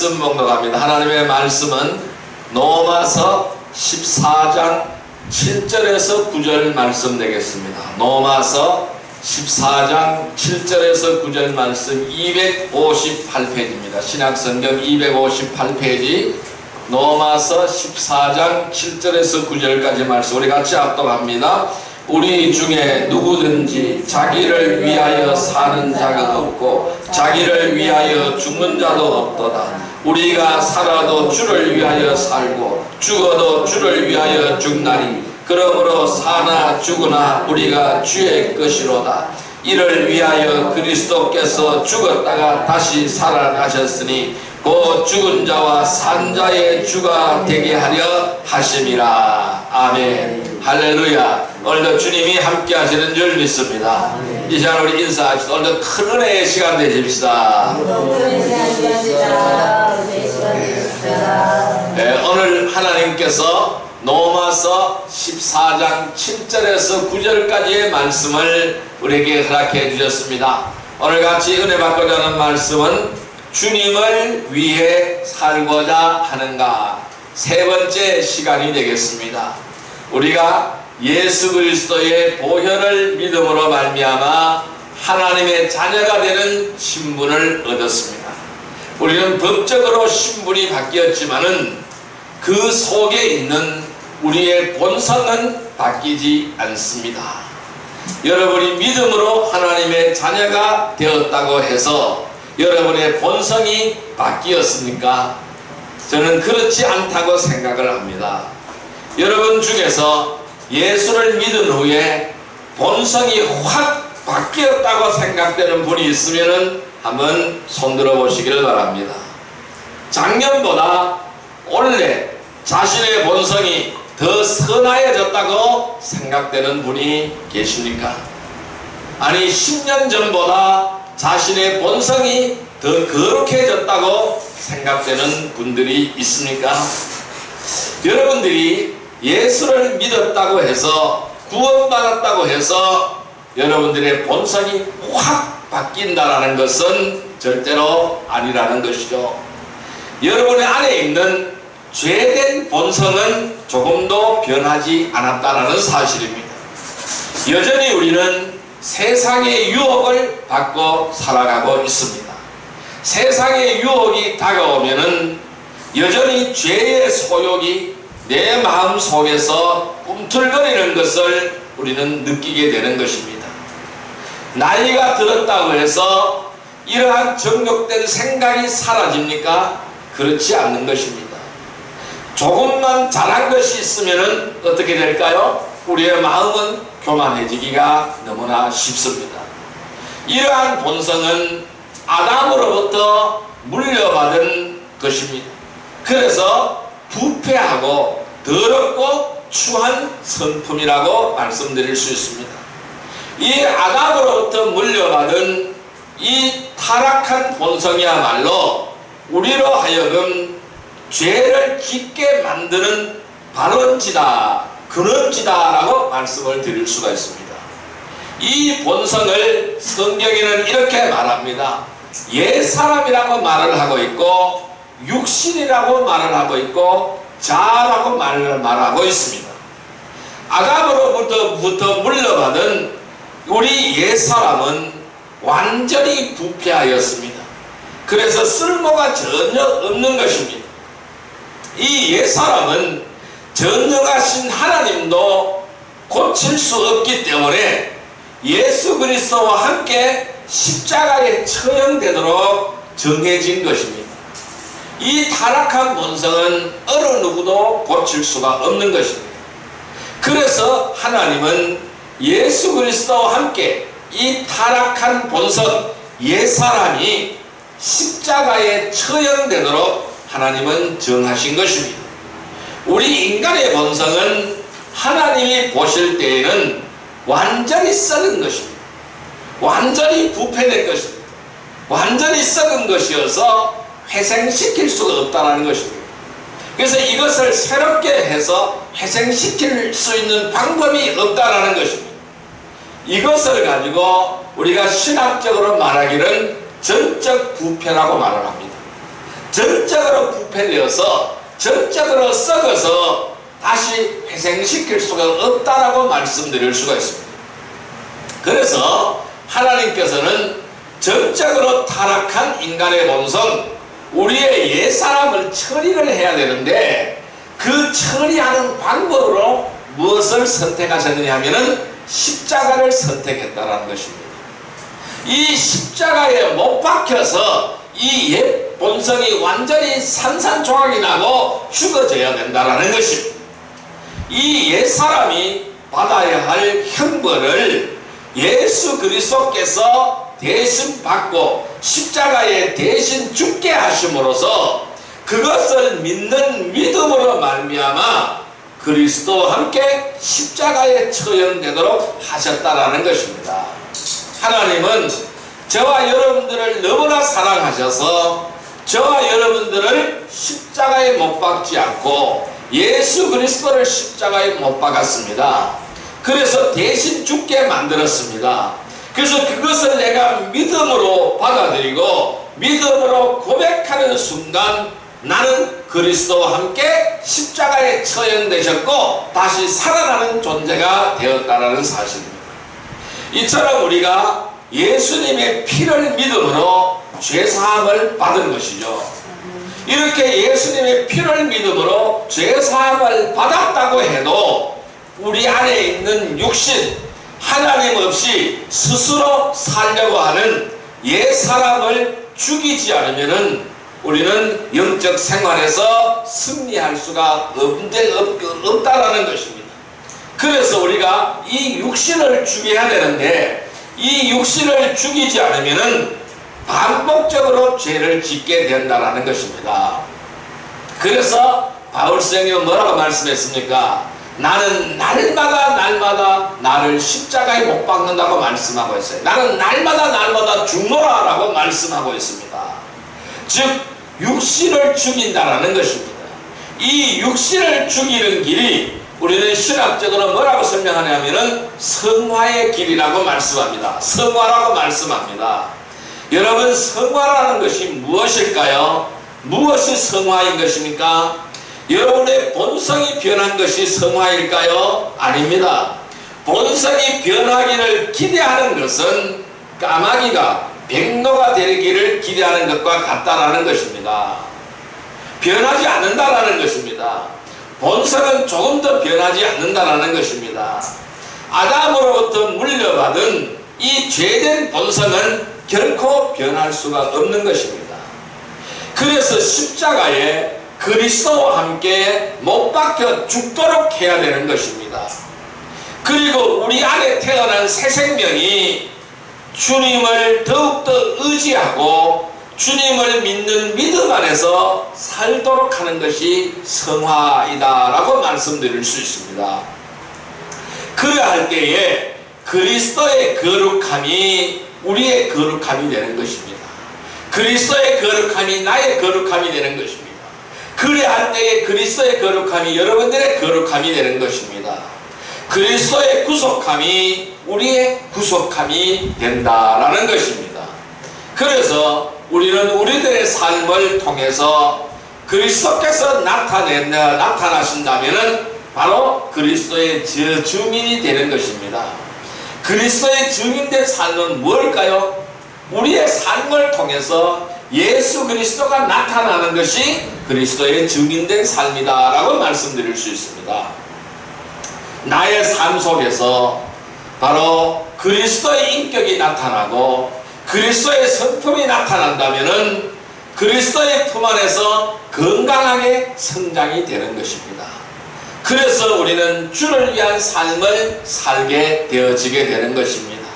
말씀 봉독합니다. 하나님의 말씀은 로마서 14장 7절에서 9절 말씀 되겠습니다. 로마서 14장 7절에서 9절 말씀 258페이지입니다. 신약성경 258페이지 로마서 14장 7절에서 9절까지 말씀 우리 같이 합독합니다. 우리 중에 누구든지 자기를 위하여 사는 자가 없고 자기를 위하여 죽는 자도 없도다. 우리가 살아도 주를 위하여 살고 죽어도 주를 위하여 죽나니 그러므로 사나 죽으나 우리가 주의 것이로다. 이를 위하여 그리스도께서 죽었다가 다시 살아나셨으니 곧 죽은 자와 산 자의 주가 되게 하려 하심이라. 아멘. 할렐루야. 오늘도 주님이 함께 하시는 줄 믿습니다. 이 시간 우리 인사합시다. 오늘도 큰 은혜의 시간 되십시다. 오늘 하나님께서 로마서 14장 7절에서 9절까지의 말씀을 우리에게 허락해 주셨습니다. 오늘 같이 은혜 받고자 하는 말씀은 주님을 위해 살고자 하는가, 세 번째 시간이 되겠습니다. 우리가 예수 그리스도의 보혈을 믿음으로 말미암아 하나님의 자녀가 되는 신분을 얻었습니다. 우리는 법적으로 신분이 바뀌었지만은 그 속에 있는 우리의 본성은 바뀌지 않습니다. 여러분이 믿음으로 하나님의 자녀가 되었다고 해서 여러분의 본성이 바뀌었습니까? 저는 그렇지 않다고 생각을 합니다. 여러분 중에서 예수를 믿은 후에 본성이 확 바뀌었다고 생각되는 분이 있으면 한번 손들어 보시기를 바랍니다. 작년보다 올해 자신의 본성이 더 선하여졌다고 생각되는 분이 계십니까? 아니 10년 전보다 자신의 본성이 더 거룩해졌다고 생각되는 분들이 있습니까? 여러분들이 예수를 믿었다고 해서 구원받았다고 해서 여러분들의 본성이 확 바뀐다라는 것은 절대로 아니라는 것이죠. 여러분의 안에 있는 죄된 본성은 조금도 변하지 않았다라는 사실입니다. 여전히 우리는 세상의 유혹을 받고 살아가고 있습니다. 세상의 유혹이 다가오면은 여전히 죄의 소욕이 내 마음 속에서 꿈틀거리는 것을 우리는 느끼게 되는 것입니다. 나이가 들었다고 해서 이러한 정욕된 생각이 사라집니까? 그렇지 않는 것입니다. 조금만 잘한 것이 있으면 어떻게 될까요? 우리의 마음은 교만해지기가 너무나 쉽습니다. 이러한 본성은 아담으로부터 물려받은 것입니다. 그래서 부패하고 더럽고 추한 성품이라고 말씀드릴 수 있습니다. 이 아담으로부터 물려받은 이 타락한 본성이야말로 우리로 하여금 죄를 짓게 만드는 발원지다, 근원지다라고 말씀을 드릴 수가 있습니다. 이 본성을 성경에는 이렇게 말합니다. 옛사람이라고 말을 하고 있고 육신이라고 말을 하고 있고 자라고 말하고 있습니다. 아담으로부터 물려받은 우리 옛사람은 완전히 부패하였습니다. 그래서 쓸모가 전혀 없는 것입니다. 이 옛사람은 전능하신 하나님도 고칠 수 없기 때문에 예수 그리스도와 함께 십자가에 처형되도록 정해진 것입니다. 이 타락한 본성은 어느 누구도 고칠 수가 없는 것입니다. 그래서 하나님은 예수 그리스도와 함께 이 타락한 본성, 옛사람이 십자가에 처형되도록 하나님은 정하신 것입니다. 우리 인간의 본성은 하나님이 보실 때에는 완전히 썩은 것입니다. 완전히 부패된 것입니다. 완전히 썩은 것이어서 회생시킬 수가 없다는 것입니다. 그래서 이것을 새롭게 해서 회생시킬 수 있는 방법이 없다는 것입니다. 이것을 가지고 우리가 신학적으로 말하기는 전적 부패라고 말을 합니다. 전적으로 부패되어서 전적으로 썩어서 다시 회생시킬 수가 없다라고 말씀드릴 수가 있습니다. 그래서 하나님께서는 전적으로 타락한 인간의 본성, 우리의 옛사람을 처리를 해야 되는데 그 처리하는 방법으로 무엇을 선택하셨느냐 하면은 십자가를 선택했다는 것입니다. 이 십자가에 못 박혀서 이 옛 본성이 완전히 산산조각이 나고 죽어져야 된다는 것입니다. 이 옛사람이 받아야 할 형벌을 예수 그리스도께서 대신 받고 십자가에 대신 죽게 하심으로써 그것을 믿는 믿음으로 말미암아 그리스도와 함께 십자가에 처형되도록 하셨다라는 것입니다. 하나님은 저와 여러분들을 너무나 사랑하셔서 저와 여러분들을 십자가에 못 박지 않고 예수 그리스도를 십자가에 못 박았습니다. 그래서 대신 죽게 만들었습니다. 그래서 그것을 내가 믿음으로 받아들이고 믿음으로 고백하는 순간 나는 그리스도와 함께 십자가에 처형되셨고 다시 살아나는 존재가 되었다는 사실입니다. 이처럼 우리가 예수님의 피를 믿음으로 죄사함을 받은 것이죠. 이렇게 예수님의 피를 믿음으로 죄사함을 받았다고 해도 우리 안에 있는 육신, 하나님 없이 스스로 살려고 하는 옛사람을 죽이지 않으면 우리는 영적 생활에서 승리할 수가 없다라는 것입니다. 그래서 우리가 이 육신을 죽여야 되는데 이 육신을 죽이지 않으면 반복적으로 죄를 짓게 된다는 것입니다. 그래서 바울 선생님은 뭐라고 말씀했습니까? 나는 날마다 나를 십자가에 못 박는다고 말씀하고 있어요. 나는 날마다 죽노라 라고 말씀하고 있습니다. 즉 육신을 죽인다라는 것입니다. 이 육신을 죽이는 길이 우리는 신학적으로 뭐라고 설명하냐면은 성화의 길이라고 말씀합니다. 성화라고 말씀합니다. 여러분, 성화라는 것이 무엇일까요? 무엇이 성화인 것입니까? 여러분의 본성이 변한 것이 성화일까요? 아닙니다. 본성이 변하기를 기대하는 것은 까마귀가 백로가 되기를 기대하는 것과 같다라는 것입니다. 변하지 않는다라는 것입니다. 본성은 조금 더 변하지 않는다라는 것입니다. 아담으로부터 물려받은 이 죄된 본성은 결코 변할 수가 없는 것입니다. 그래서 십자가에 그리스도와 함께 못 박혀 죽도록 해야 되는 것입니다. 그리고 우리 안에 태어난 새 생명이 주님을 더욱더 의지하고 주님을 믿는 믿음 안에서 살도록 하는 것이 성화이다라고 말씀드릴 수 있습니다. 그러할 때에 그리스도의 거룩함이 우리의 거룩함이 되는 것입니다. 그리스도의 거룩함이 나의 거룩함이 되는 것입니다. 그래할 때에 그리스도의 거룩함이 여러분들의 거룩함이 되는 것입니다. 그리스도의 구속함이 우리의 구속함이 된다라는 것입니다. 그래서 우리는 우리들의 삶을 통해서 그리스도께서 나타나신다면 바로 그리스도의 주민이 되는 것입니다. 그리스도의 주민된 삶은 뭘까요? 우리의 삶을 통해서 예수 그리스도가 나타나는 것이 그리스도의 주민된 삶이다 라고 말씀드릴 수 있습니다. 나의 삶 속에서 바로 그리스도의 인격이 나타나고 그리스도의 성품이 나타난다면 그리스도의 품 안에서 건강하게 성장이 되는 것입니다. 그래서 우리는 주를 위한 삶을 살게 되어지게 되는 것입니다.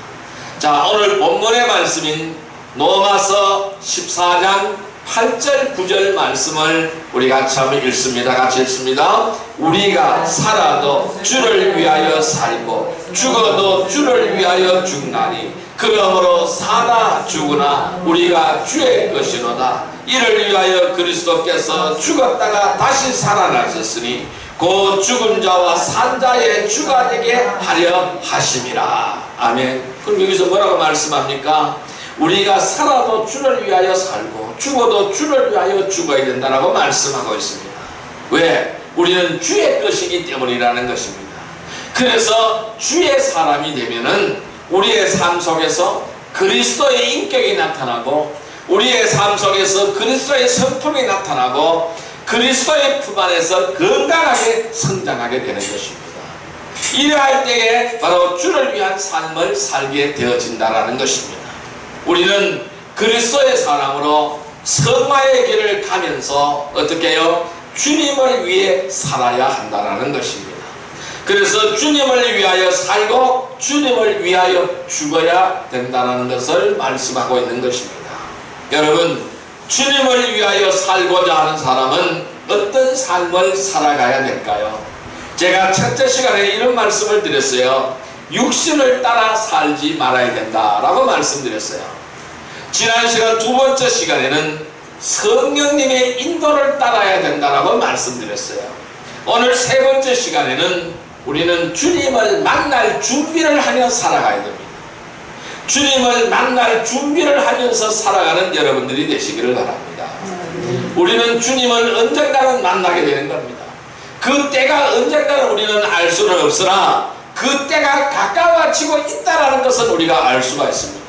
자, 오늘 본문의 말씀인 로마서 14장 8절 9절 말씀을 우리 같이 한번 읽습니다. 같이 읽습니다. 우리가 살아도 주를 위하여 살고 죽어도 주를 위하여 죽나니 그러므로 사나 죽으나 우리가 주의 것이로다. 이를 위하여 그리스도께서 죽었다가 다시 살아나셨으니 곧 죽은 자와 산 자의 주가 되게 하려 하심이라. 아멘. 그럼 여기서 뭐라고 말씀합니까? 우리가 살아도 주를 위하여 살고 죽어도 주를 위하여 죽어야 된다고 말씀하고 있습니다. 왜? 우리는 주의 것이기 때문이라는 것입니다. 그래서 주의 사람이 되면은 우리의 삶 속에서 그리스도의 인격이 나타나고, 우리의 삶 속에서 그리스도의 성품이 나타나고, 그리스도의 품 안에서 건강하게 성장하게 되는 것입니다. 이러할 때에 바로 주를 위한 삶을 살게 되어진다는 것입니다. 우리는 그리스도의 사람으로 성화의 길을 가면서 어떻게 해요? 주님을 위해 살아야 한다는 것입니다. 그래서 주님을 위하여 살고 주님을 위하여 죽어야 된다는 것을 말씀하고 있는 것입니다. 여러분, 주님을 위하여 살고자 하는 사람은 어떤 삶을 살아가야 될까요? 제가 첫째 시간에 이런 말씀을 드렸어요. 육신을 따라 살지 말아야 된다라고 말씀드렸어요. 지난 시간 두 번째 시간에는 성령님의 인도를 따라야 된다라고 말씀드렸어요. 오늘 세 번째 시간에는 우리는 주님을 만날 준비를 하며 살아가야 됩니다. 주님을 만날 준비를 하면서 살아가는 여러분들이 되시기를 바랍니다. 우리는 주님을 언젠가는 만나게 되는 겁니다. 그 때가 언젠가는 우리는 알 수는 없으나 그 때가 가까워지고 있다는 것은 우리가 알 수가 있습니다.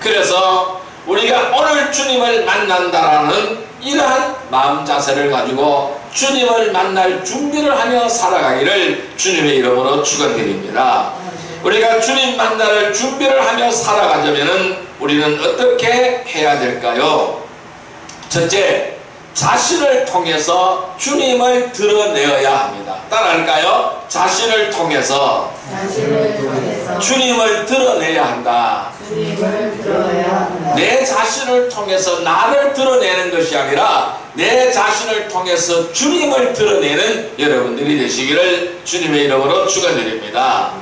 그래서 우리가 오늘 주님을 만난다라는 이러한 마음 자세를 가지고 주님을 만날 준비를 하며 살아가기를 주님의 이름으로 축원드립니다. 우리가 주님 만날 준비를 하며 살아가자면 우리는 어떻게 해야 될까요? 첫째, 자신을 통해서 주님을 드러내어야 합니다. 따라할까요? 자신을 통해서 주님을 드러내야 한다. 내 자신을 통해서 나를 드러내는 것이 아니라 내 자신을 통해서 주님을 드러내는 여러분들이 되시기를 주님의 이름으로 축원드립니다.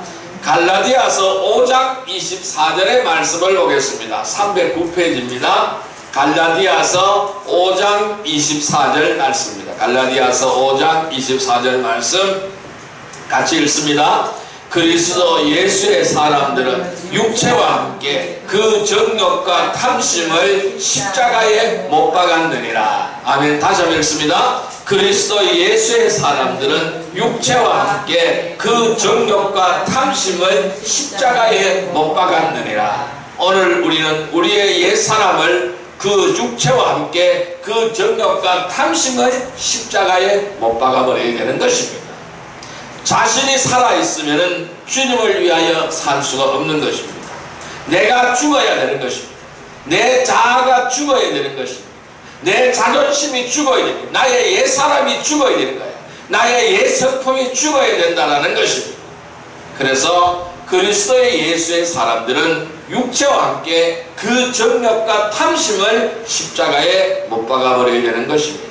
갈라디아서 5장 24절의 말씀을 보겠습니다. 309페이지입니다. 갈라디아서 5장 24절 말씀입니다. 갈라디아서 5장 24절 말씀 같이 읽습니다. 그리스도 예수의 사람들은 육체와 함께 그 정욕과 탐심을 십자가에 못 박았느니라. 아멘. 다시 한번 읽습니다. 그리스도 예수의 사람들은 육체와 함께 그 정욕과 탐심을 십자가에 못 박았느니라. 오늘 우리는 우리의 옛사람을 그 육체와 함께 그 정욕과 탐심을 십자가에 못 박아버려야 되는 것입니다. 자신이 살아있으면 주님을 위하여 살 수가 없는 것입니다. 내가 죽어야 되는 것입니다. 내 자아가 죽어야 되는 것입니다. 내 자존심이 죽어야 됩니다. 나의 옛사람이 죽어야 되는 거예요. 나의 옛성품이 죽어야 된다는 것입니다. 그래서 그리스도의 예수의 사람들은 육체와 함께 그 정욕과 탐심을 십자가에 못 박아버려야 되는 것입니다.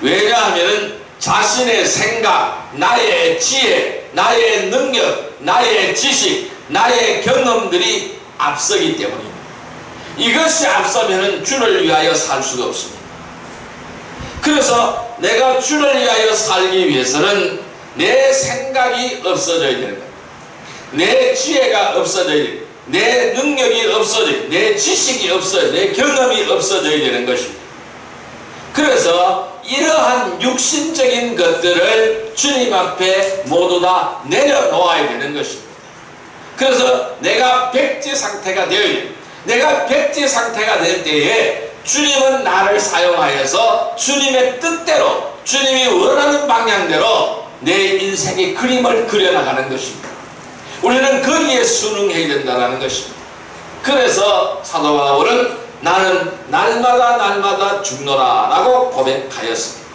왜냐하면 자신의 생각, 나의 지혜, 나의 능력, 나의 지식, 나의 경험들이 앞서기 때문입니다. 이것이 앞서면 주를 위하여 살 수가 없습니다. 그래서 내가 주를 위하여 살기 위해서는 내 생각이 없어져야 되는 겁니다. 내 지혜가 없어져야 됩니다. 내 능력이 없어져야, 내 지식이 없어져야, 내 경험이 없어져야 되는 것입니다. 그래서 이러한 육신적인 것들을 주님 앞에 모두 다 내려놓아야 되는 것입니다. 그래서 내가 백지 상태가 되어야 됩니다. 내가 백지 상태가 될 때에 주님은 나를 사용하여서 주님의 뜻대로, 주님이 원하는 방향대로 내 인생의 그림을 그려나가는 것입니다. 우리는 거기에 순응해야 된다는 것입니다. 그래서 사도 바울은 나는 날마다 죽노라 라고 고백하였습니다.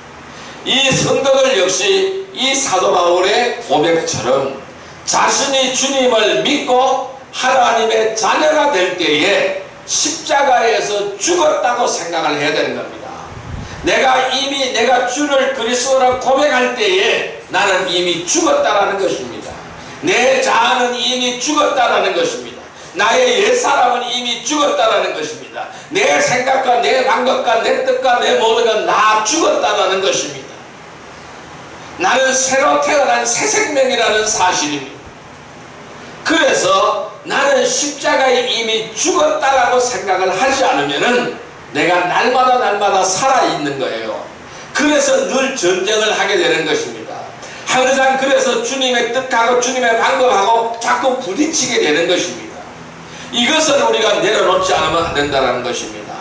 이 성도들 역시 이 사도 바울의 고백처럼 자신이 주님을 믿고 하나님의 자녀가 될 때에 십자가에서 죽었다고 생각을 해야 되는 겁니다. 내가 주를 그리스도라 고백할 때에 나는 이미 죽었다라는 것입니다. 내 자아는 이미 죽었다라는 것입니다. 나의 옛사람은 이미 죽었다라는 것입니다. 내 생각과 내 방법과 내 뜻과 내 모든 건 다 죽었다라는 것입니다. 나는 새로 태어난 새 생명이라는 사실입니다. 그래서 나는 십자가에 이미 죽었다라고 생각을 하지 않으면은 내가 날마다 살아있는 거예요. 그래서 늘 전쟁을 하게 되는 것입니다. 항상 그래서 주님의 뜻하고 주님의 방법하고 자꾸 부딪히게 되는 것입니다. 이것을 우리가 내려놓지 않으면 안 된다는 것입니다.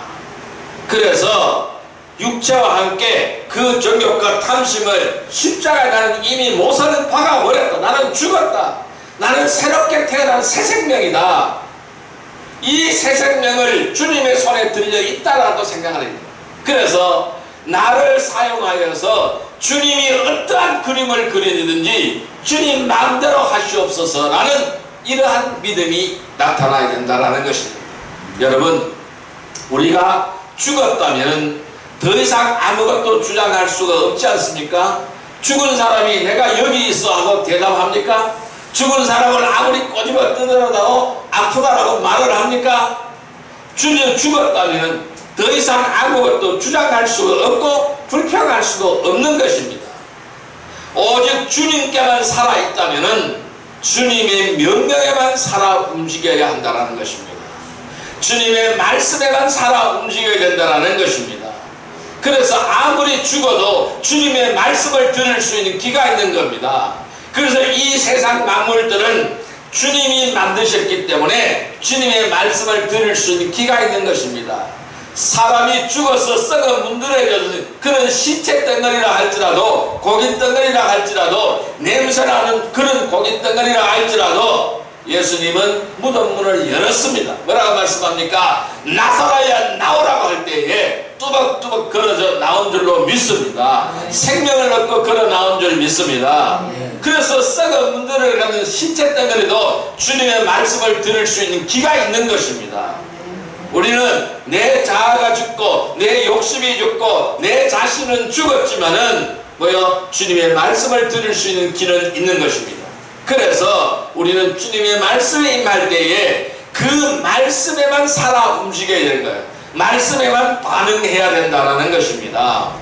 그래서 육체와 함께 그 정욕과 탐심을 십자가에 나는 이미 모서는 박아버렸다. 나는 죽었다. 나는 새롭게 태어난 새 생명이다. 이 새 생명을 주님의 손에 들려 있다라고 생각을 합니다. 그래서 나를 사용하여서 주님이 어떠한 그림을 그리든지 주님 마음대로 하시옵소서라는 이러한 믿음이 나타나야 된다는 것입니다. 여러분, 우리가 죽었다면 더 이상 아무것도 주장할 수가 없지 않습니까? 죽은 사람이 내가 여기 있어 하고 대답합니까? 죽은 사람을 아무리 꼬집어 뜯어내다고 아프다라고 말을 합니까? 주님 죽었다면 더 이상 아무것도 주장할 수가 없고 불평할 수도 없는 것입니다. 오직 주님께만 살아있다면 주님의 명령에만 살아 움직여야 한다는 것입니다. 주님의 말씀에만 살아 움직여야 된다는 것입니다. 그래서 아무리 죽어도 주님의 말씀을 들을 수 있는 귀가 있는 겁니다. 그래서 이 세상 만물들은 주님이 만드셨기 때문에 주님의 말씀을 들을 수 있는 귀가 있는 것입니다. 사람이 죽어서 썩어 문드러져서 그런 시체 덩어리라 할지라도 고기 덩어리라 할지라도 냄새나는 그런 고기 덩어리라 할지라도 예수님은 무덤 문을 열었습니다. 뭐라고 말씀합니까? 나사로야 나오라고 할 때에 뚜벅뚜벅 걸어져 나온 줄로 믿습니다. 생명을 얻고 걸어 나온 줄 믿습니다. 그래서 썩어 문드러져가는 시체 덩어리도 주님의 말씀을 들을 수 있는 귀가 있는 것입니다. 우리는 내 자아가 죽고 내 욕심이 죽고 내 자신은 죽었지만은 주님의 말씀을 들을 수 있는 귀는 있는 것입니다. 그래서 우리는 주님의 말씀에 임할 때에 그 말씀에만 살아 움직여야 되는 거예요. 말씀에만 반응해야 된다는 것입니다.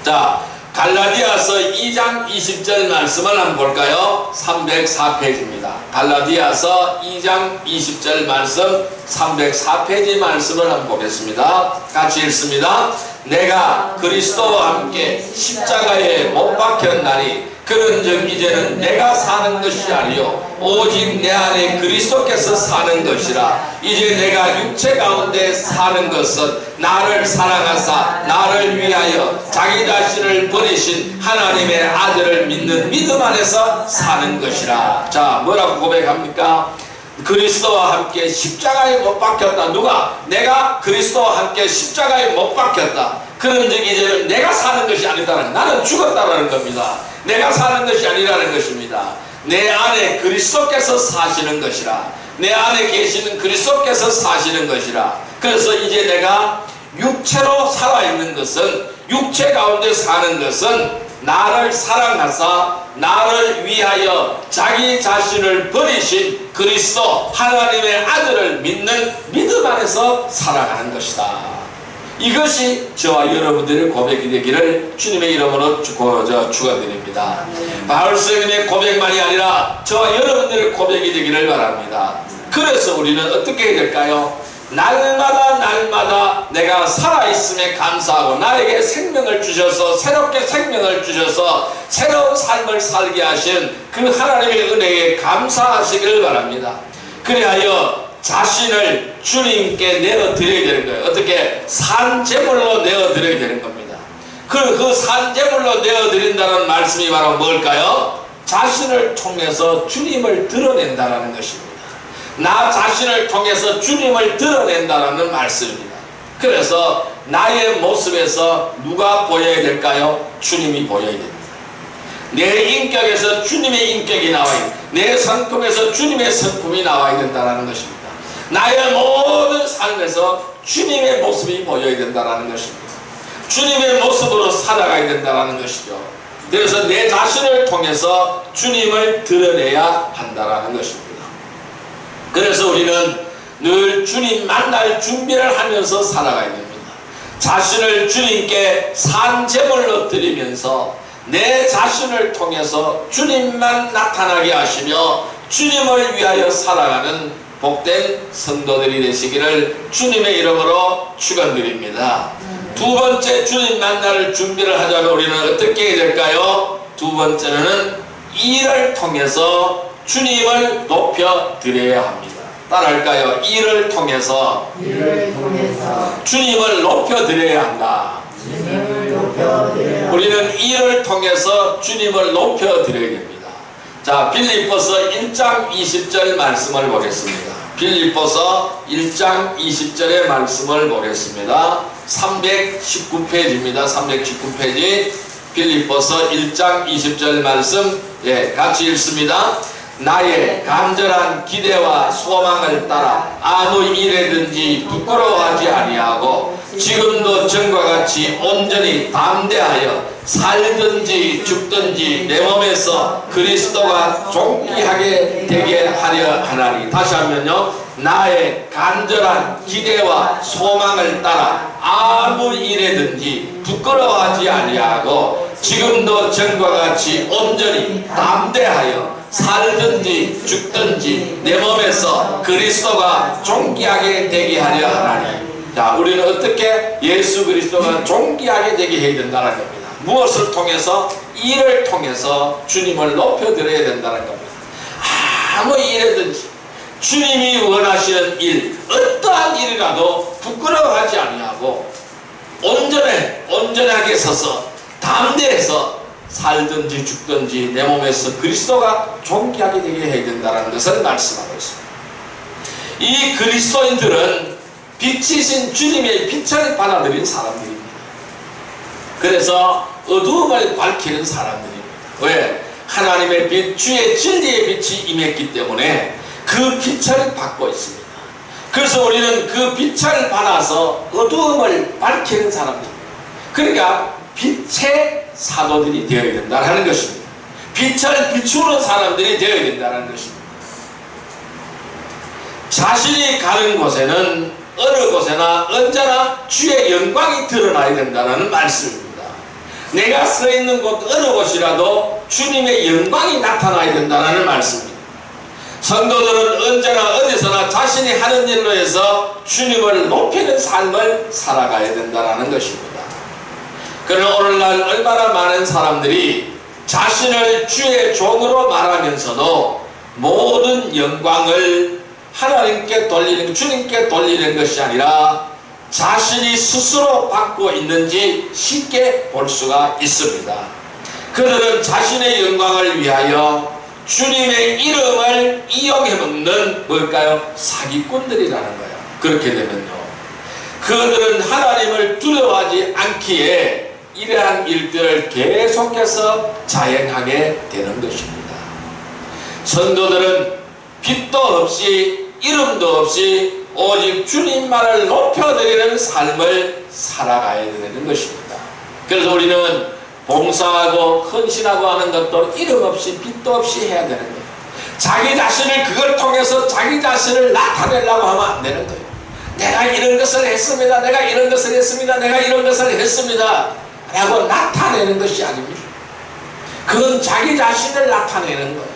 자, 갈라디아서 2장 20절 말씀을 한번 볼까요? 304페이지입니다. 갈라디아서 2장 20절 말씀 304페이지 말씀을 한번 보겠습니다. 같이 읽습니다. 내가 그리스도와 함께 십자가에 못 박혔나니 그런즉 이제는 내가 사는 것이 아니요 오직 내 안에 그리스도께서 사는 것이라. 이제 내가 육체 가운데 사는 것은 나를 사랑하사 나를 위하여 자기 자신을 버리신 하나님의 아들을 믿는 믿음 안에서 사는 것이라. 자, 뭐라고 고백합니까? 그리스도와 함께 십자가에 못 박혔다. 누가? 내가 그리스도와 함께 십자가에 못 박혔다. 그런즉 이제는 내가 사는 것이 아니다라는, 나는 죽었다라는 겁니다. 내가 사는 것이 아니라는 것입니다. 내 안에 그리스도께서 사시는 것이라. 내 안에 계시는 그리스도께서 사시는 것이라. 그래서 이제 내가 육체로 살아있는 것은, 육체 가운데 사는 것은 나를 사랑하사 나를 위하여 자기 자신을 버리신 그리스도 하나님의 아들을 믿는 믿음 안에서 살아가는 것이다. 이것이 저와 여러분들의 고백이 되기를 주님의 이름으로 축원드립니다. 바울 선생님의 고백만이 아니라 저와 여러분들의 고백이 되기를 바랍니다. 그래서 우리는 어떻게 해야 될까요? 날마다 내가 살아있음에 감사하고 나에게 생명을 주셔서 새롭게 생명을 주셔서 새로운 삶을 살게 하신 그 하나님의 은혜에 감사하시기를 바랍니다. 그리하여 자신을 주님께 내어드려야 되는 거예요. 어떻게? 산제물로 내어드려야 되는 겁니다. 그 산제물로 내어드린다는 말씀이 바로 뭘까요? 자신을 통해서 주님을 드러낸다는 것입니다. 나 자신을 통해서 주님을 드러낸다는 말씀입니다. 그래서 나의 모습에서 누가 보여야 될까요? 주님이 보여야 됩니다. 내 인격에서 주님의 인격이 나와야 됩니다. 내 성품에서 주님의 성품이 나와야 된다는 것입니다. 나의 모든 삶에서 주님의 모습이 보여야 된다는 것입니다. 주님의 모습으로 살아가야 된다는 것이죠. 그래서 내 자신을 통해서 주님을 드러내야 한다는 것입니다. 그래서 우리는 늘 주님 만날 준비를 하면서 살아가야 됩니다. 자신을 주님께 산제물로 드리면서 내 자신을 통해서 주님만 나타나게 하시며 주님을 위하여 살아가는 복된 성도들이 되시기를 주님의 이름으로 축원드립니다. 두 번째 주님 만날 준비를 하자면 우리는 어떻게 해야 될까요? 두 번째는 일을 통해서 주님을 높여 드려야 합니다. 따라할까요? 일을 통해서 주님을 높여 드려야 한다. 우리는 일을 통해서 주님을 높여 드려야 됩니다. 자, 빌립보서 1장 20절 말씀을 보겠습니다. 빌립보서 1장 20절의 말씀을 보겠습니다. 319페이지입니다. 319페이지 빌립보서 1장 20절 말씀, 같이 읽습니다. 나의 간절한 기대와 소망을 따라 아무 일에든지 부끄러워하지 아니하고 지금도 전과 같이 온전히 담대하여 살든지 죽든지 내 몸에서 그리스도가 존귀하게 되게 하려 하나니. 다시 하면요, 나의 간절한 기대와 소망을 따라 아무 일에든지 부끄러워하지 아니하고 지금도 전과 같이 온전히 담대하여 살든지 죽든지 내 몸에서 그리스도가 존귀하게 되게 하려 하나니. 자, 우리는 어떻게 예수 그리스도가 존귀하게 되게 해야 된다는 겁니다. 무엇을 통해서? 일을 통해서 주님을 높여드려야 된다는 겁니다. 아무 일이든지 주님이 원하시는 일, 어떠한 일이라도 부끄러워하지 아니하고 온전하게 서서 담대해서 살든지 죽든지 내 몸에서 그리스도가 존귀하게 되게 해야 된다는 것을 말씀하고 있습니다. 이 그리스도인들은 빛이신 주님의 빛을 받아들인 사람들입니다. 그래서 어두움을 밝히는 사람들입니다. 왜? 하나님의 빛, 주의 진리의 빛이 임했기 때문에 그 빛을 받고 있습니다. 그래서 우리는 그 빛을 받아서 어두움을 밝히는 사람들입니다. 그러니까 빛의 사도들이 되어야 된다는 것입니다. 빛을 비추는 사람들이 되어야 된다는 것입니다. 자신이 가는 곳에는 어느 곳에나 언제나 주의 영광이 드러나야 된다는 말씀입니다. 내가 서 있는 곳 어느 곳이라도 주님의 영광이 나타나야 된다는 말씀입니다. 성도들은 언제나 어디서나 자신이 하는 일로 해서 주님을 높이는 삶을 살아가야 된다는 것입니다. 그러나 오늘날 얼마나 많은 사람들이 자신을 주의 종으로 말하면서도 모든 영광을 하나님께 돌리는, 주님께 돌리는 것이 아니라 자신이 스스로 받고 있는지 쉽게 볼 수가 있습니다. 그들은 자신의 영광을 위하여 주님의 이름을 이용해 먹는 뭘까요? 사기꾼들이라는 거예요. 그렇게 되면요, 그들은 하나님을 두려워하지 않기에 이러한 일들을 계속해서 자행하게 되는 것입니다. 성도들은 빛도 없이 이름도 없이 오직 주님만을 높여드리는 삶을 살아가야 되는 것입니다. 그래서 우리는 봉사하고 헌신하고 하는 것도 이름 없이 빛도 없이 해야 되는 거예요. 자기 자신을 그걸 통해서 자기 자신을 나타내려고 하면 안 되는 거예요. 내가 이런 것을 했습니다. 내가 이런 것을 했습니다. 내가 이런 것을 했습니다. 라고 나타내는 것이 아닙니다. 그건 자기 자신을 나타내는 거예요.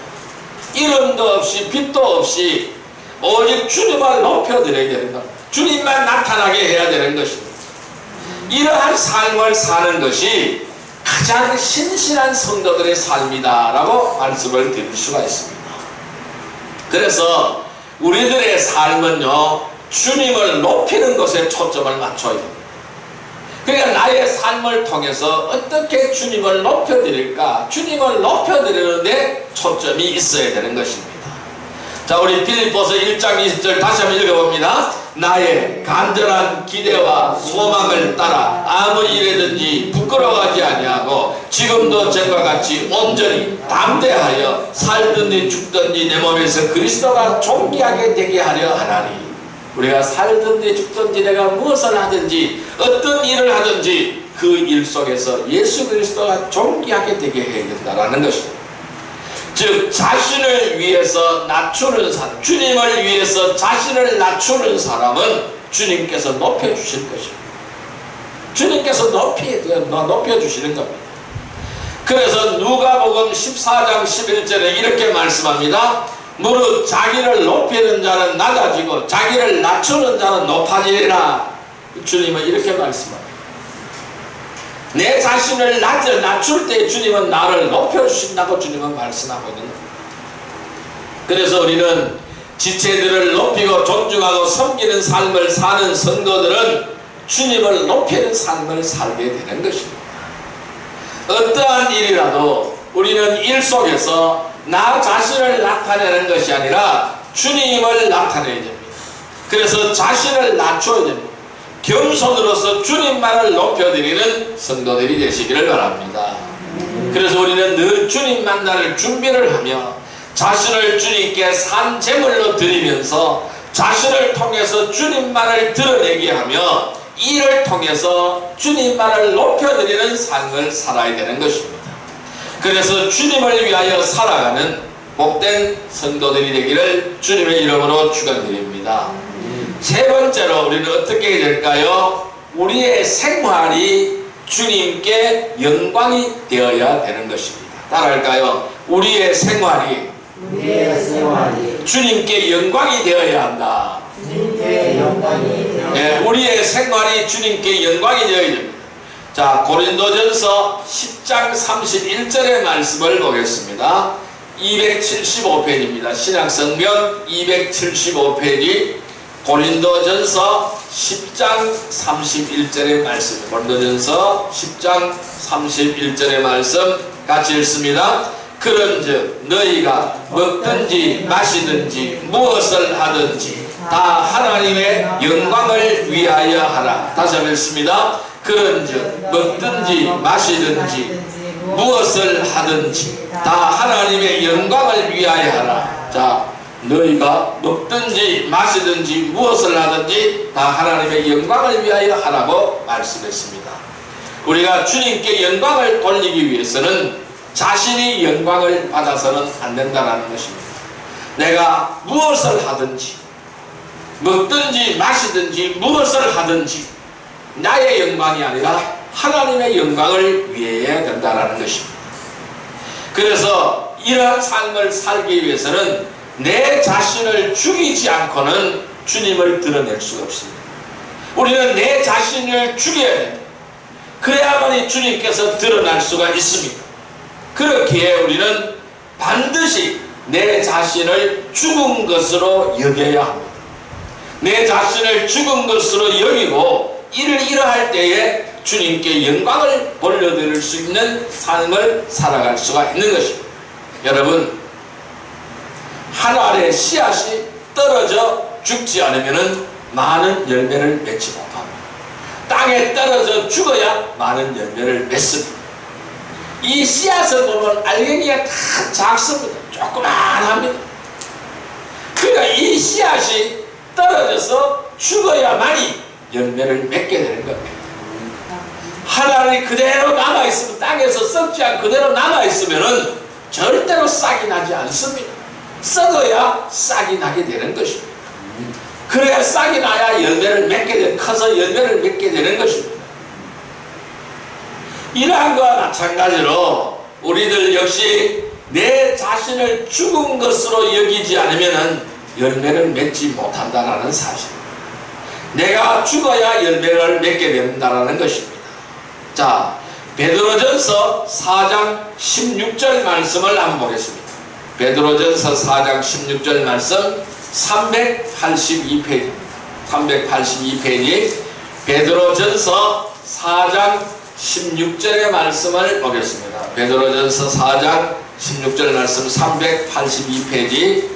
이름도 없이 빛도 없이 오직 주님을 높여드려야 되는 겁니다. 주님만 나타나게 해야 되는 것입니다. 이러한 삶을 사는 것이 가장 신실한 성도들의 삶이다 라고 말씀을 드릴 수가 있습니다. 그래서 우리들의 삶은요, 주님을 높이는 것에 초점을 맞춰야 됩니다. 그러니까 나의 삶을 통해서 어떻게 주님을 높여드릴까? 주님을 높여드리는데 초점이 있어야 되는 것입니다. 자, 우리 빌립보서 1장 20절 다시 한번 읽어봅니다. 나의 간절한 기대와 소망을 따라 아무 일에든지 부끄러워하지 아니하고 지금도 전과 같이 온전히 담대하여 살든지 죽든지 내 몸에서 그리스도가 존귀하게 되게 하려 하나니. 우리가 살든지 죽든지 내가 무엇을 하든지 어떤 일을 하든지 그 일 속에서 예수 그리스도가 존귀하게 되게 해야 된다는 것입니다. 즉 자신을 위해서 낮추는 사람, 주님을 위해서 자신을 낮추는 사람은 주님께서 높여주실 것입니다. 주님께서 높여주시는 겁니다. 그래서 누가복음 14장 11절에 이렇게 말씀합니다. 무릇 자기를 높이는 자는 낮아지고 자기를 낮추는 자는 높아지리라. 주님은 이렇게 말씀합니다. 내 자신을 낮출 때 주님은 나를 높여주신다고 주님은 말씀하고 있는 겁니다. 그래서 우리는 지체들을 높이고 존중하고 섬기는 삶을 사는 성도들은 주님을 높이는 삶을 살게 되는 것입니다. 어떠한 일이라도 우리는 일 속에서 나 자신을 나타내는 것이 아니라 주님을 나타내야 됩니다. 그래서 자신을 낮춰야 됩니다. 겸손으로서 주님만을 높여드리는 성도들이 되시기를 바랍니다. 그래서 우리는 늘 주님 만날 준비를 하며 자신을 주님께 산 제물로 드리면서 자신을 통해서 주님만을 드러내게 하며 이를 통해서 주님만을 높여드리는 삶을 살아야 되는 것입니다. 그래서 주님을 위하여 살아가는 복된 성도들이 되기를 주님의 이름으로 축원드립니다. 세 번째로 우리는 어떻게 해야 될까요? 우리의 생활이 주님께 영광이 되어야 되는 것입니다. 따라할까요? 우리의 생활이 주님께 영광이 되어야 한다. 네, 우리의 생활이 주님께 영광이 되어야 됩니다. 자, 고린도전서 10장 31절의 말씀을 보겠습니다. 275페이지입니다. 신약성경 275페이지 고린도전서 10장 31절의 말씀. 고린도전서 10장 31절의 말씀 같이 읽습니다. 그런즉 너희가 먹든지 마시든지 무엇을 하든지 다 하나님의 영광을 위하여 하라. 다시 한번 읽습니다. 그런즉 먹든지 마시든지 무엇을 하든지 다 하나님의 영광을 위하여 하라. 자, 너희가 먹든지 마시든지 무엇을 하든지 다 하나님의 영광을 위하여 하라고 말씀했습니다. 우리가 주님께 영광을 돌리기 위해서는 자신이 영광을 받아서는 안 된다는 것입니다. 내가 무엇을 하든지 먹든지 마시든지 무엇을 하든지 나의 영광이 아니라 하나님의 영광을 위해야 된다는 것입니다. 그래서 이러한 삶을 살기 위해서는 내 자신을 죽이지 않고는 주님을 드러낼 수가 없습니다. 우리는 내 자신을 죽여야 됩니다. 그래야만이 주님께서 드러날 수가 있습니다. 그렇기에 우리는 반드시 내 자신을 죽은 것으로 여겨야 합니다. 내 자신을 죽은 것으로 여기고 이를 이러할 때에 주님께 영광을 돌려드릴 수 있는 삶을 살아갈 수가 있는 것입니다. 여러분, 한 알의 씨앗이 떨어져 죽지 않으면 많은 열매를 맺지 못합니다. 땅에 떨어져 죽어야 많은 열매를 맺습니다. 이 씨앗을 보면 알갱이가 다 작습니다. 조그만합니다. 그러니까 이 씨앗이 떨어져서 죽어야만이 열매를 맺게 되는 겁니다. 하나님이 그대로 남아있으면, 땅에서 썩지 않고 그대로 남아있으면 절대로 싹이 나지 않습니다. 썩어야 싹이 나게 되는 것입니다. 그래야 싹이 나야 열매를 맺게 커서 열매를 맺게 되는 것입니다. 이러한 것과 마찬가지로 우리들 역시 내 자신을 죽은 것으로 여기지 않으면 열매를 맺지 못한다는 사실입니다. 내가 죽어야 열매를 맺게 된다는 것입니다. 자, 베드로전서 4장 16절 말씀을 한번 보겠습니다. 베드로전서 4장 16절 말씀 382페이지입니다. 382페이지 베드로전서 4장 16절의 말씀을 보겠습니다. 베드로전서 4장 16절 말씀 382페이지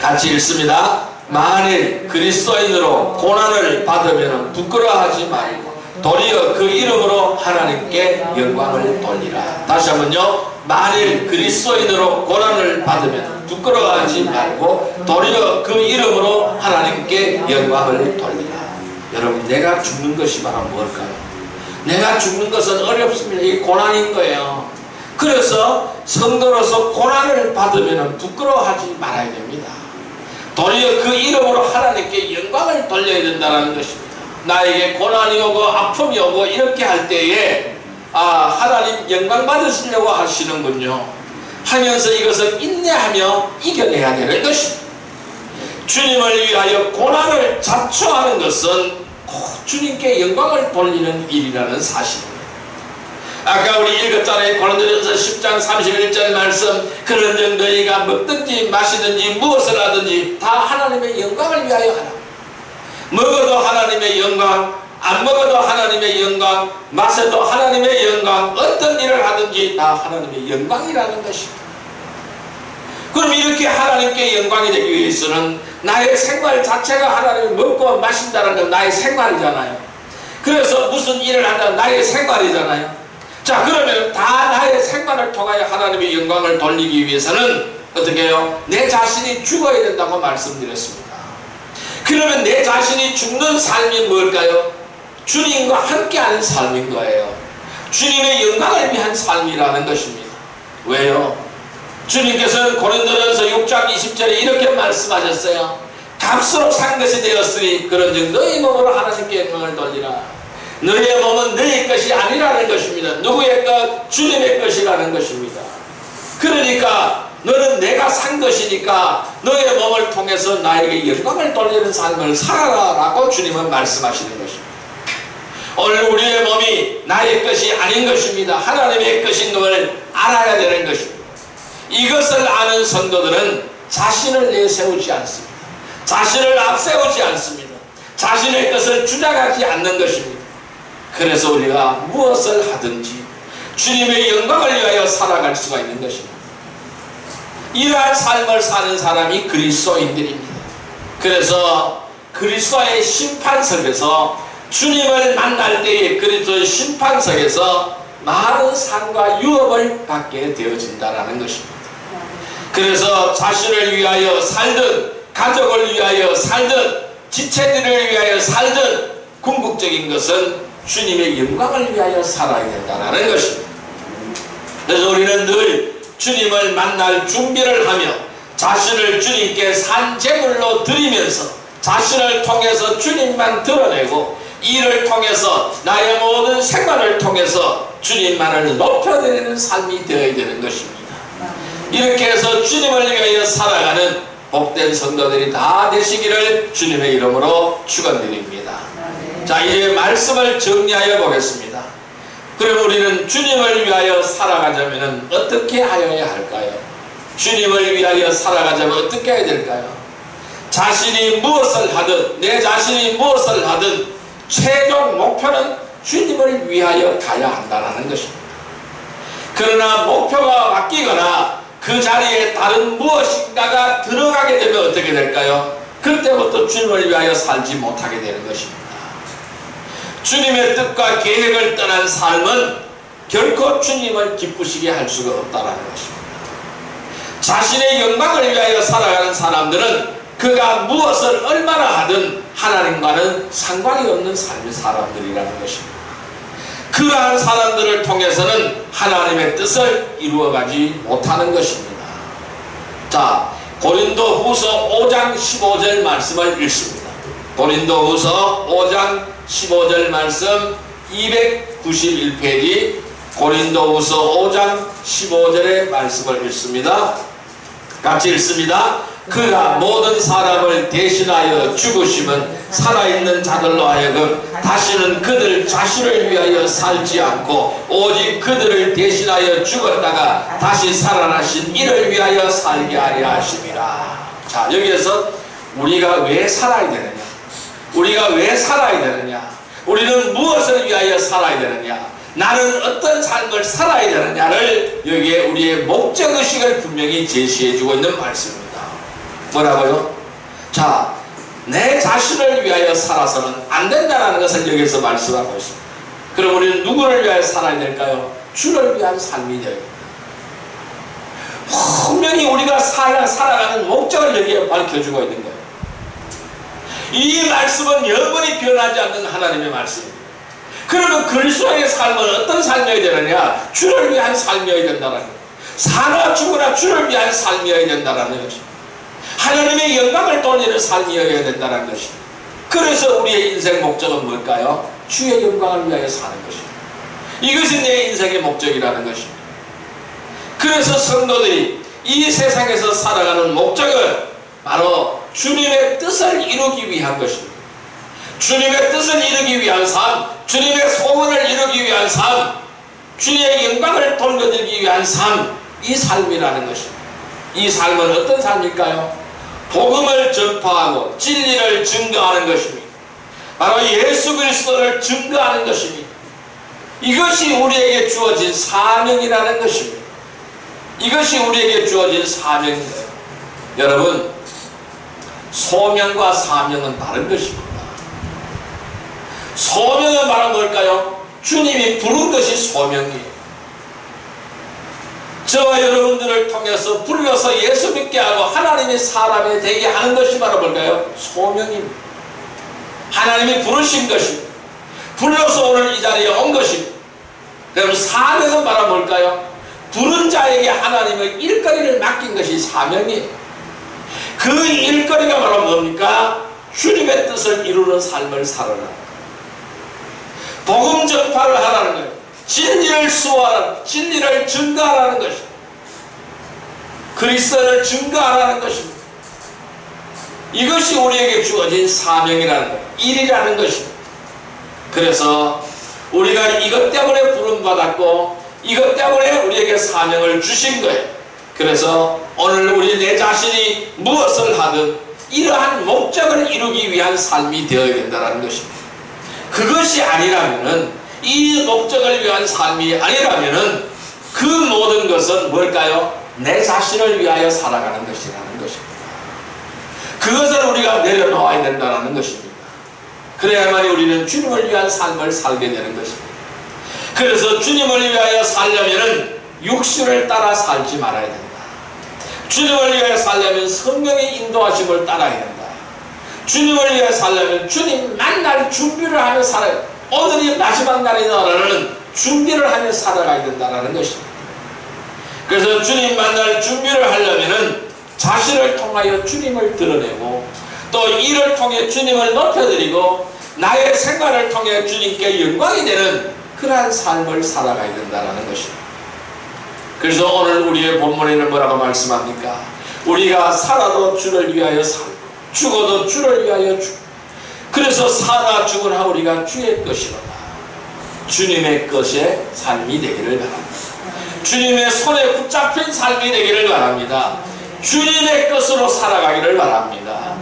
같이 읽습니다. 만일 그리스도인으로 고난을 받으면 부끄러워하지 말고 도리어 그 이름으로 하나님께 영광을 돌리라. 다시 한번요. 만일 그리스도인으로 고난을 받으면 부끄러워하지 말고 도리어 그 이름으로 하나님께 영광을 돌리라. 여러분, 내가 죽는 것이 바로 뭘까요? 내가 죽는 것은 어렵습니다. 이게 고난인 거예요. 그래서 성도로서 고난을 받으면 부끄러워하지 말아야 됩니다. 도리어 그 이름으로 하나님께 영광을 돌려야 된다는 것입니다. 나에게 고난이 오고 아픔이 오고 이렇게 할 때에 하나님 영광 받으시려고 하시는군요. 하면서 이것을 인내하며 이겨내야 되는 것입니다. 주님을 위하여 고난을 자초하는 것은 꼭 주님께 영광을 돌리는 일이라는 사실입니다. 아까 우리 읽었잖아요. 고린도전서 10장 31절 말씀, 그런즉 너희가 먹든지 마시든지 무엇을 하든지 다 하나님의 영광을 위하여 하라. 먹어도 하나님의 영광, 안 먹어도 하나님의 영광, 마셔도 하나님의 영광, 어떤 일을 하든지 다 하나님의 영광이라는 것입니다. 그럼 이렇게 하나님께 영광이 되기 위해서는 나의 생활 자체가 하나님을 먹고 마신다는 건 나의 생활이잖아요. 그래서 무슨 일을 한다는 나의 생활이잖아요. 자, 그러면 다 나의 생활을 통하여 하나님의 영광을 돌리기 위해서는 어떻게 해요? 내 자신이 죽어야 된다고 말씀드렸습니다. 그러면 내 자신이 죽는 삶이 뭘까요? 주님과 함께하는 삶인 거예요. 주님의 영광을 위한 삶이라는 것입니다. 왜요? 주님께서는 고린도전서 6장 20절에 이렇게 말씀하셨어요. 값으로 산 것이 되었으니 그런즉 너희 몸으로 하나님께 영광을 돌리라. 너의 몸은 너의 것이 아니라는 것입니다. 누구의 것? 주님의 것이라는 것입니다. 그러니까 너는 내가 산 것이니까 너의 몸을 통해서 나에게 영광을 돌리는 삶을 살아라 라고 주님은 말씀하시는 것입니다. 오늘 우리의 몸이 나의 것이 아닌 것입니다. 하나님의 것인 것을 알아야 되는 것입니다. 이것을 아는 성도들은 자신을 내세우지 않습니다. 자신을 앞세우지 않습니다. 자신의 것을 주장하지 않는 것입니다. 그래서 우리가 무엇을 하든지 주님의 영광을 위하여 살아갈 수가 있는 것입니다. 이러한 삶을 사는 사람이 그리스도인들입니다. 그래서 그리스도의 심판석에서 주님을 만날 때에 그리스도의 심판석에서 많은 상과 유업을 받게 되어진다는 것입니다. 그래서 자신을 위하여 살든 가족을 위하여 살든 지체들을 위하여 살든 궁극적인 것은 주님의 영광을 위하여 살아야 된다는 것입니다. 그래서 우리는 늘 주님을 만날 준비를 하며 자신을 주님께 산제물로 드리면서 자신을 통해서 주님만 드러내고 이를 통해서 나의 모든 생활을 통해서 주님만을 높여드리는 삶이 되어야 되는 것입니다. 이렇게 해서 주님을 위하여 살아가는 복된 성도들이 다 되시기를 주님의 이름으로 축원드립니다. 자, 이제 말씀을 정리하여 보겠습니다. 그럼 우리는 주님을 위하여 살아가자면 어떻게 하여야 할까요? 주님을 위하여 살아가자면 어떻게 해야 될까요? 자신이 무엇을 하든 내 자신이 무엇을 하든 최종 목표는 주님을 위하여 가야 한다는 것입니다. 그러나 목표가 바뀌거나 그 자리에 다른 무엇인가가 들어가게 되면 어떻게 될까요? 그때부터 주님을 위하여 살지 못하게 되는 것입니다. 주님의 뜻과 계획을 떠난 삶은 결코 주님을 기쁘시게 할 수가 없다는 것입니다. 자신의 영광을 위하여 살아가는 사람들은 그가 무엇을 얼마나 하든 하나님과는 상관이 없는 삶의 사람들이라는 것입니다. 그러한 사람들을 통해서는 하나님의 뜻을 이루어가지 못하는 것입니다. 자, 고린도후서 5장 15절 말씀을 읽습니다. 고린도후서 5장 15절 말씀 291페이지 고린도후서 5장 15절의 말씀을 읽습니다. 같이 읽습니다. 그가 모든 사람을 대신하여 죽으심은 살아있는 자들로 하여금 다시는 그들 자신을 위하여 살지 않고 오직 그들을 대신하여 죽었다가 다시 살아나신 이를 위하여 살게 하려 하심이라. 자, 여기에서 우리가 왜 살아야 되느냐? 우리가 왜 살아야 되느냐? 우리는 무엇을 위하여 살아야 되느냐? 나는 어떤 삶을 살아야 되느냐를 여기에 우리의 목적의식을 분명히 제시해주고 있는 말씀입니다. 뭐라고요? 자, 내 자신을 위하여 살아서는 안 된다는 것을 여기서 말씀하고 있습니다. 그럼 우리는 누구를 위하여 살아야 될까요? 주를 위한 삶이 되어야 됩니다. 분명히 우리가 살아가는 목적을 여기에 밝혀주고 있는 거예요. 이 말씀은 영원히 변하지 않는 하나님의 말씀입니다. 그러면 그리스도의 삶은 어떤 삶이어야 되느냐? 주를 위한 삶이어야 된다는 거예요. 사나 죽으나 주를 위한 삶이어야 된다는 것입니다. 하나님의 영광을 돌리는 삶이어야 된다는 것입니다. 그래서 우리의 인생 목적은 뭘까요? 주의 영광을 위하여 사는 것입니다. 이것이 내 인생의 목적이라는 것입니다. 그 그래서 성도들이 이 세상에서 살아가는 목적은 바로 주님의 뜻을 이루기 위한 것입니다. 주님의 뜻을 이루기 위한 삶, 주님의 소원을 이루기 위한 삶, 주님의 영광을 돌려드리기 위한 삶, 이 삶이라는 것입니다. 이 삶은 어떤 삶일까요? 복음을 전파하고 진리를 증거하는 것입니다. 바로 예수 그리스도를 증거하는 것입니다. 이것이 우리에게 주어진 사명이라는 것입니다. 이것이 우리에게 주어진 사명입니다. 여러분, 소명과 사명은 다른 것입니다. 소명은 바로 뭘까요? 주님이 부른 것이 소명이에요. 저와 여러분들을 통해서 불러서 예수 믿게 하고 하나님의 사람이 되게 하는 것이 바로 뭘까요? 소명입니다. 하나님이 부르신 것입니다. 불러서 오늘 이 자리에 온 것입니다. 그럼 사명은 바로 뭘까요? 부른 자에게 하나님의 일거리를 맡긴 것이 사명이에요. 그 일거리가 바로 뭡니까? 주님의 뜻을 이루는 삶을 살아라. 복음 전파를 하라는 거예요. 진리를 수호하라는, 진리를 증거하라는 것입니다. 그리스도를 증거하라는 것입니다. 이것이 우리에게 주어진 사명이라는 거예요. 일이라는 것입니다. 그래서 우리가 이것 때문에 부름받았고 이것 때문에 우리에게 사명을 주신 거예요. 그래서 오늘 우리 내 자신이 무엇을 하든 이러한 목적을 이루기 위한 삶이 되어야 된다는 것입니다. 그것이 아니라면은, 이 목적을 위한 삶이 아니라면은 그 모든 것은 뭘까요? 내 자신을 위하여 살아가는 것이라는 것입니다. 그것을 우리가 내려놓아야 된다는 것입니다. 그래야만 우리는 주님을 위한 삶을 살게 되는 것입니다. 그래서 주님을 위하여 살려면은 육신을 따라 살지 말아야 된다. 주님을 위하여 살려면 성령의 인도하심을 따라야 된다. 주님을 위하여 살려면 주님 만날 준비를 하며 살아야 된다. 오늘이 마지막 날이다라는 준비를 하며 살아가야 된다는 것입니다. 그래서 주님 만날 준비를 하려면은 자신을 통하여 주님을 드러내고 또 이를 통해 주님을 높여드리고 나의 생활을 통해 주님께 영광이 되는 그러한 삶을 살아가야 된다는 것입니다. 그래서 오늘 우리의 본문에는 뭐라고 말씀합니까? 우리가 살아도 주를 위하여 살고 죽어도 주를 위하여 죽고, 그래서 살아 죽으나 우리가 주의 것이로다. 주님의 것의 삶이 되기를 바랍니다. 주님의 손에 붙잡힌 삶이 되기를 바랍니다. 주님의 것으로 살아가기를 바랍니다.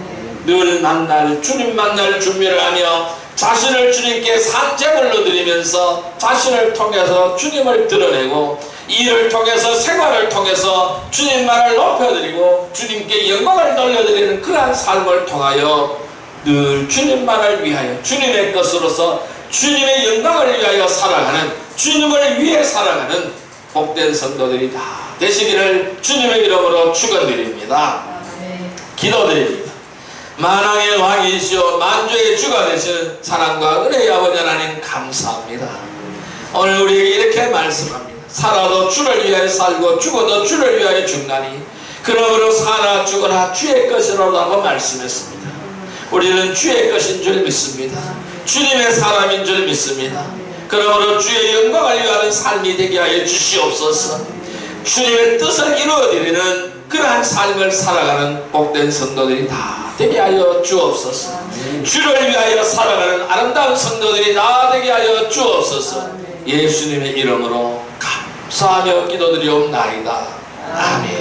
늘 만날 주님 만날 준비를 하며 자신을 주님께 제물로 드리면서 자신을 통해서 주님을 드러내고 이를 통해서 생활을 통해서 주님만을 높여드리고 주님께 영광을 돌려드리는 그러한 삶을 통하여 늘 주님만을 위하여 주님의 것으로서 주님의 영광을 위하여 살아가는, 주님을 위해 살아가는 복된 성도들이 다 되시기를 주님의 이름으로 축원드립니다. 기도드립니다. 만왕의 왕이시오 만주의 주가 되시는 사랑과 은혜의 아버지 하나님 감사합니다. 오늘 우리에게 이렇게 말씀합니다. 살아도 주를 위하여 살고 죽어도 주를 위하여 죽나니 그러므로 사나 죽으나 주의 것이라고 말씀했습니다. 우리는 주의 것인 줄 믿습니다. 주님의 사람인 줄 믿습니다. 그러므로 주의 영광을 위하는 삶이 되게 하여 주시옵소서. 주님의 뜻을 이루어드리는 그러한 삶을 살아가는 복된 성도들이 다 되게 하여 주옵소서. 주를 위하여 살아가는 아름다운 성도들이 다 되게 하여 주옵소서. 예수님의 이름으로 감사하며 기도드리옵나이다. 아멘.